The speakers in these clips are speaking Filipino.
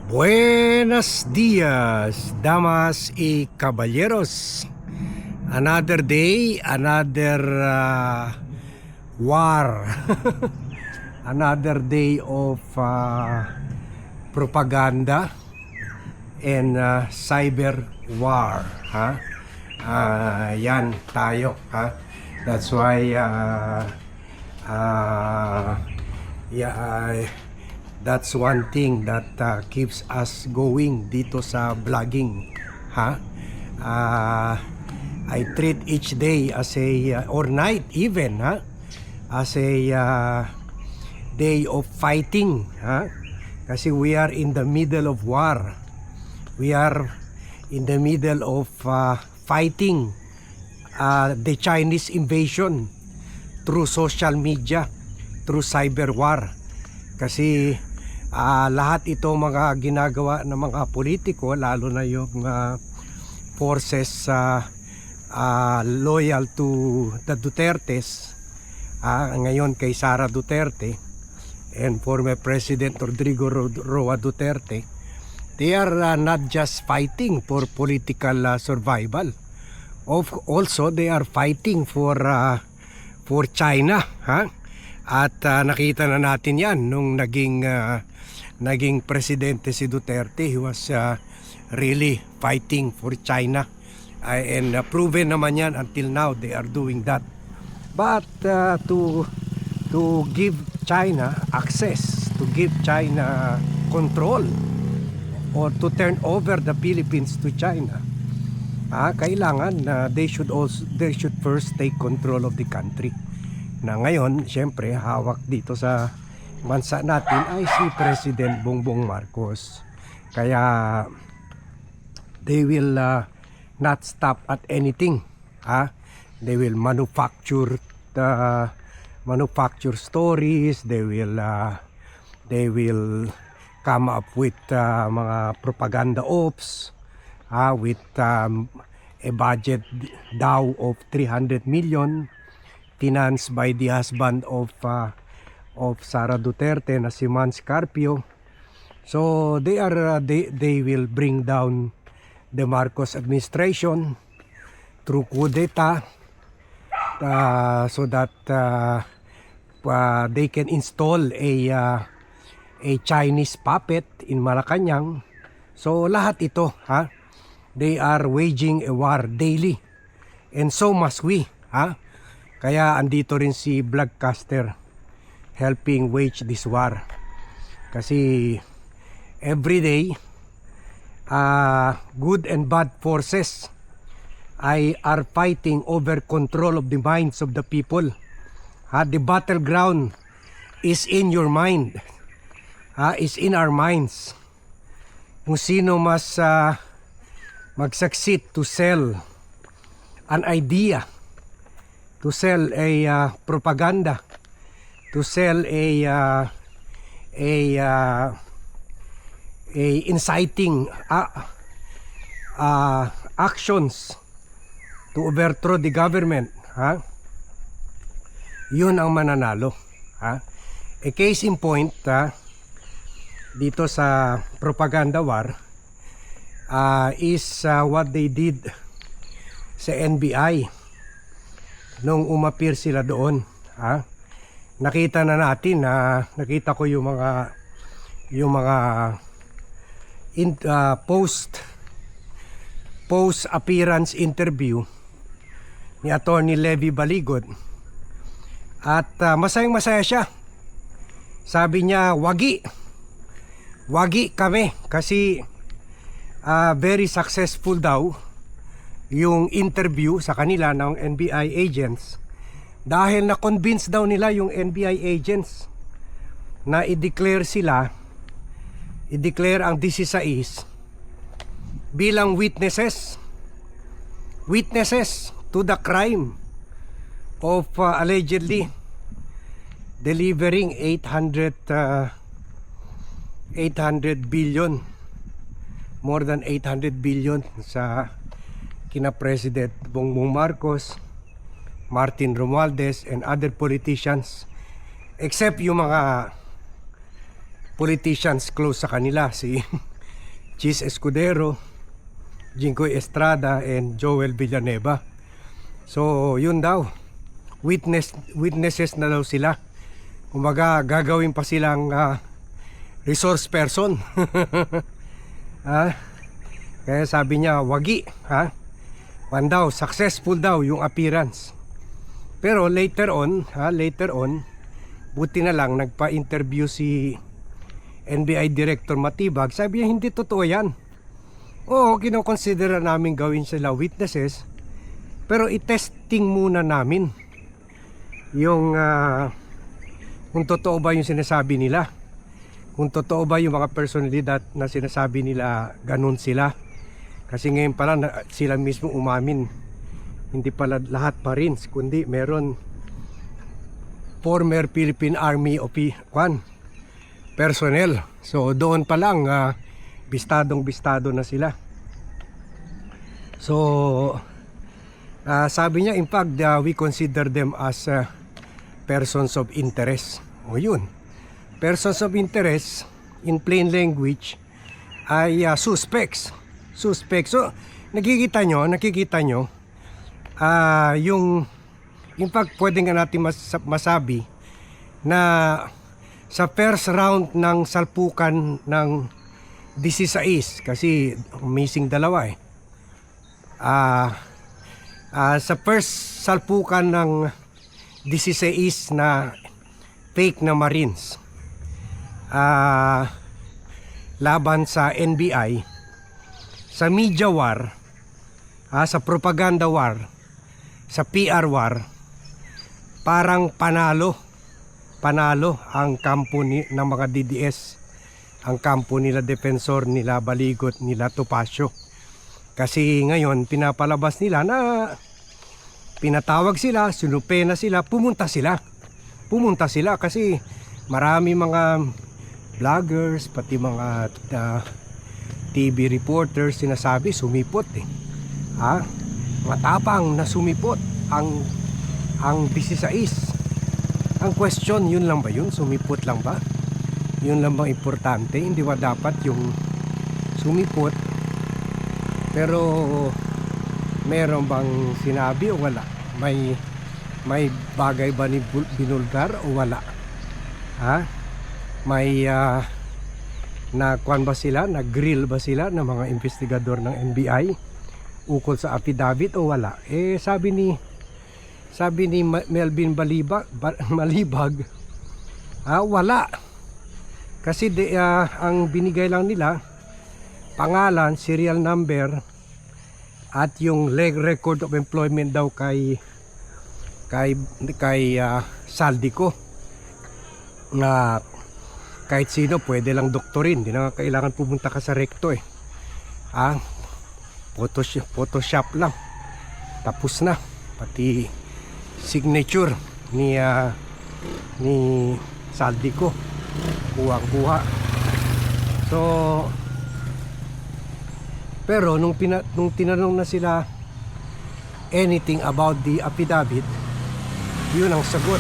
Buenos dias, damas y caballeros. Another day, another war. Another day of propaganda and cyber war. Yan tayo. That's why that's one thing that keeps us going dito sa vlogging. I treat each day as a or night even as a day of fighting. Kasi we are in the middle of war. We are in the middle of fighting the Chinese invasion through social media, through cyber war. Kasi lahat ito mga ginagawa ng mga politiko, lalo na yung forces loyal to the Dutertes, ngayon kay Sara Duterte and former President Rodrigo Roa Duterte. They are not just fighting for political survival. Also they are fighting for China. At nakita na natin yan nung naging presidente si Duterte. He was really fighting for China, and proven naman yan until now they are doing that. But to give China access, to give China control, or to turn over the Philippines to China, kailangan they should first take control of the country. Na ngayon, syempre, hawak dito sa bansa natin ay si President Bongbong Marcos. Kaya they will not stop at anything. They will manufacture stories. They will come up with mga propaganda ops with a budget daw of 300 million. Financed by the husband of Sara Duterte na si Mans Carpio. So they will bring down the Marcos administration through coup d'etat, so that they can install a Chinese puppet in Malacanang. So lahat ito, they are waging a war daily, and so must we. Kaya andito rin si Vlogcaster helping wage this war. Kasi every day good and bad forces are fighting over control of the minds of the people. The battleground is in your mind. Is in our minds. Kung sino mas mag-succeed to sell an idea, to sell a propaganda, to sell a inciting actions to overthrow the government, yun ang mananalo. A case in point dito sa propaganda war is what they did sa NBI nung umapir sila doon. Nakita na natin, nakita ko yung mga post appearance interview ni Attorney Levy Baligot, at masayang-masaya siya. Sabi niya, wagi kami kasi very successful daw yung interview sa kanila ng NBI agents, dahil na-convince daw nila yung NBI agents na i-declare ang 16 bilang witnesses to the crime of allegedly delivering 800 billion, more than 800 billion sa kina President Bongbong Marcos, Martin Romualdez, and other politicians, except yung mga politicians close sa kanila, si Chis Escudero, Jinggoy Estrada, and Joel Villanueva. So yun daw, witnesses na daw sila. Kumbaga gagawin pa silang resource person. Kaya sabi niya, wagi, daw, successful daw yung appearance. Pero later on, buti na lang nagpa-interview si NBI Director Matibag. Sabi niya, hindi totoo yan. Oo, kinoconsider namin gawin sila witnesses, pero i-testing muna namin yung kung totoo ba yung sinasabi nila, kung totoo ba yung mga personalidad na sinasabi nila ganun sila. Kasi ngayon pala sila mismo umamin, hindi pala lahat Marines, kundi meron former Philippine Army personnel. So doon pa lang bistado na sila. So sabi niya, in fact, we consider them as persons of interest. O yun, persons of interest in plain language ay suspects. So nakikita nyo yung, in fact, pwede nga natin masabi na sa first round ng salpukan ng 16, kasi missing dalawa sa first salpukan ng 16 na fake na Marines laban sa NBI, sa media war, sa propaganda war, sa PR war, parang panalo ang kampo ng mga DDS, ang kampo nila Defensor, nila Baligot, nila Topacio. Kasi ngayon pinapalabas nila na pinatawag sila, sinupena sila, pumunta sila kasi marami mga vloggers, pati mga TV reporters sinasabi sumipot matapang na sumipot ang 16. Ang question, yun lang ba yun? Sumipot lang ba? Yun lang bang importante? Hindi ba dapat yung sumipot? Pero meron bang sinabi o wala? May bagay ba ni binulgar o wala? May nakuan ba sila? Nag-grill ba sila ng mga investigador ng NBI ukol sa affidavit o wala? Sabi ni Melvin Malibag, wala. Kasi ang binigay lang nila pangalan, serial number, at yung record of employment daw kay Saldico, na kahit sino pwede lang doktorin, hindi na kailangan pumunta ka sa recto Photoshop lang, tapos na, pati signature ni Saldico kuha. So pero nung tinanong na sila anything about the affidavit, yun ang sagot,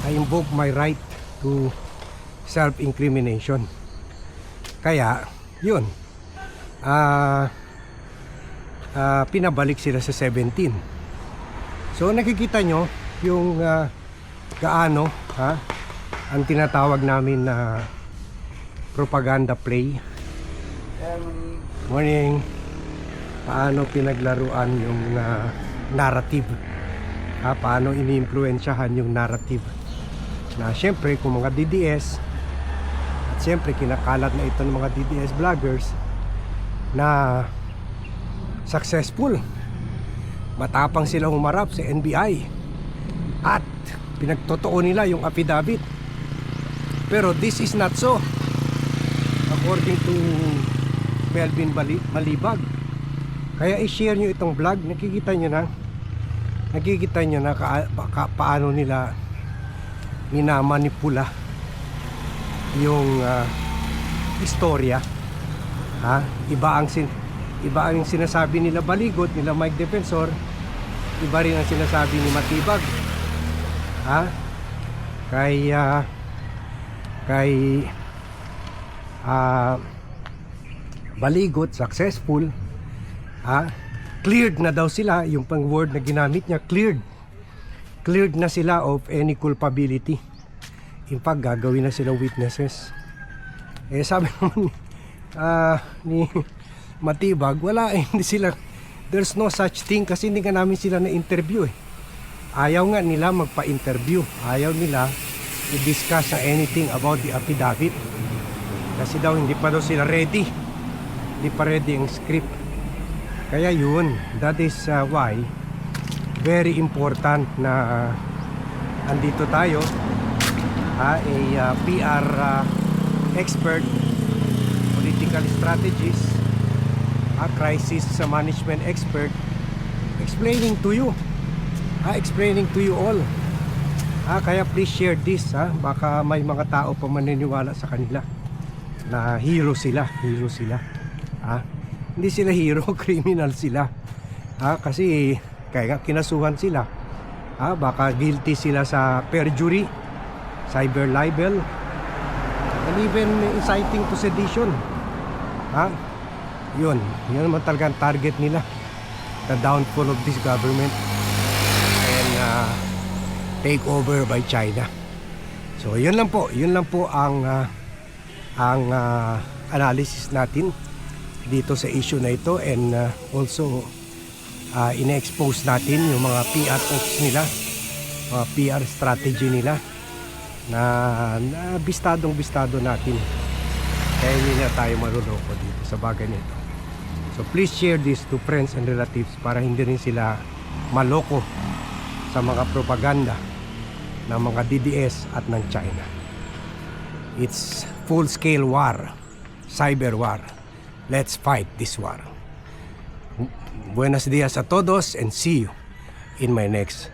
I invoke my right to self-incrimination. Kaya yun, pinabalik sila sa 17. So nakikita nyo yung gaano ang tinatawag namin na propaganda play. Morning. Paano pinaglaruan yung narrative, paano iniimpluwensyahan yung narrative na syempre kung mga DDS, at syempre kinakalat na ito ng mga DDS vloggers na successful, matapang sila humarap sa NBI at pinagtotoo nila yung affidavit. Pero this is not so, according to Melvin Malibag. Kaya i-share nyo itong vlog. Nakikita nyo na paano nila minamanipula yung istorya. Iba ang sinasabi nila Baligot, nila Mike Defensor, iba rin ang sinasabi ni Matibag. baligot, successful. Cleared na daw sila, yung pang word na ginamit niya, cleared na sila of any culpability. In fact, gagawin na sila witnesses. Sabi naman ni Matibag, wala hindi sila, there's no such thing kasi hindi ka namin sila na-interview Ayaw nga nila magpa-interview, ayaw nila i-discuss anything about the affidavit kasi daw hindi pa daw sila ready, hindi pa ready ang script. Kaya yun, that is why very important na andito tayo, a PR expert, political strategist, a crisis management expert, explaining to you all. Kaya please share this, baka may mga tao pa maniniwala sa kanila na hero sila. Hindi sila hero, criminal sila. Kasi kaya nga kinasuhan sila. Baka guilty sila sa perjury, cyber libel, and even inciting to sedition. Yun naman talaga ang target nila, the downfall of this government and take over by China. So yun lang po ang analysis natin dito sa issue na ito, and also ina-expose natin yung mga PR talks nila, mga PR strategy nila na bistado natin. Kaya hindi na tayo maruloko dito sa bagay nito. So please share this to friends and relatives para hindi rin sila maloko sa mga propaganda ng mga DDS at ng China. It's full-scale war, cyber war. Let's fight this war. Buenos dias a todos and see you in my next